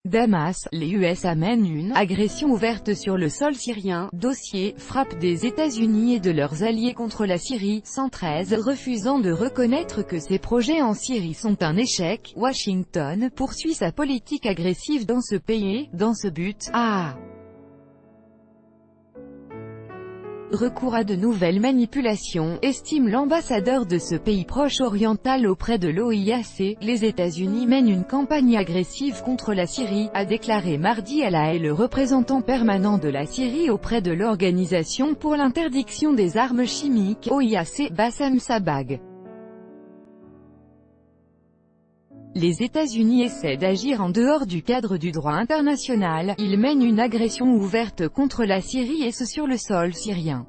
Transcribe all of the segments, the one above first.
Damas, les USA mènent une agression ouverte sur le sol syrien. Dossier, frappe des États-Unis et de leurs alliés contre la Syrie. 113, refusant de reconnaître que ses projets en Syrie sont un échec. Washington poursuit sa politique agressive dans ce pays, dans ce but, recours à de nouvelles manipulations, estime l'ambassadeur de ce pays proche oriental auprès de l'OIAC. Les États-Unis mènent une campagne agressive contre la Syrie, a déclaré mardi à La Haye le représentant permanent de la Syrie auprès de l'Organisation pour l'interdiction des armes chimiques, OIAC, Bassem Sabag. Les États-Unis essaient d'agir en dehors du cadre du droit international. Ils mènent une agression ouverte contre la Syrie et ce sur le sol syrien.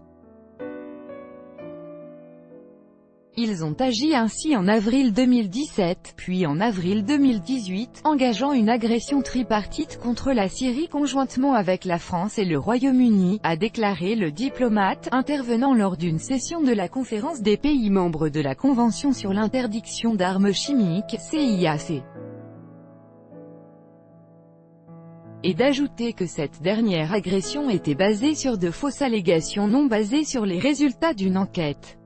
Ils ont agi ainsi en avril 2017, puis en avril 2018, engageant une agression tripartite contre la Syrie conjointement avec la France et le Royaume-Uni, a déclaré le diplomate, intervenant lors d'une session de la conférence des pays membres de la Convention sur l'interdiction d'armes chimiques, CIAC. Et d'ajouter que cette dernière agression était basée sur de fausses allégations non basées sur les résultats d'une enquête.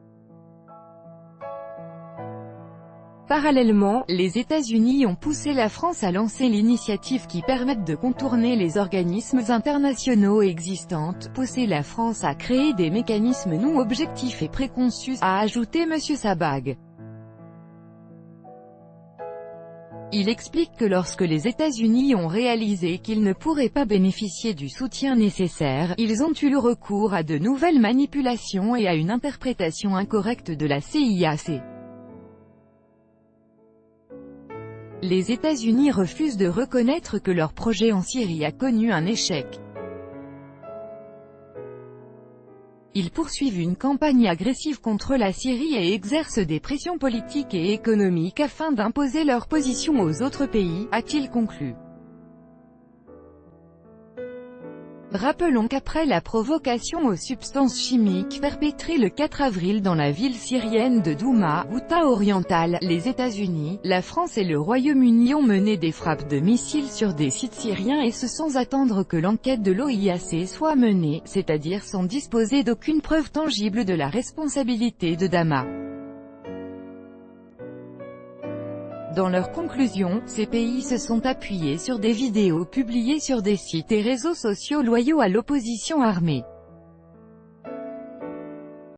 Parallèlement, les États-Unis ont poussé la France à lancer l'initiative qui permette de contourner les organismes internationaux existants, poussé la France à créer des mécanismes non objectifs et préconçus, a ajouté M. Sabag. Il explique que lorsque les États-Unis ont réalisé qu'ils ne pourraient pas bénéficier du soutien nécessaire, ils ont eu le recours à de nouvelles manipulations et à une interprétation incorrecte de la CIAC. Les États-Unis refusent de reconnaître que leur projet en Syrie a connu un échec. Ils poursuivent une campagne agressive contre la Syrie et exercent des pressions politiques et économiques afin d'imposer leur position aux autres pays, a-t-il conclu. Rappelons qu'après la provocation aux substances chimiques perpétrée le 4 avril dans la ville syrienne de Douma, Ghouta orientale, les États-Unis, la France et le Royaume-Uni ont mené des frappes de missiles sur des sites syriens et ce sans attendre que l'enquête de l'OIAC soit menée, c'est-à-dire sans disposer d'aucune preuve tangible de la responsabilité de Damas. Dans leurs conclusions, ces pays se sont appuyés sur des vidéos publiées sur des sites et réseaux sociaux loyaux à l'opposition armée.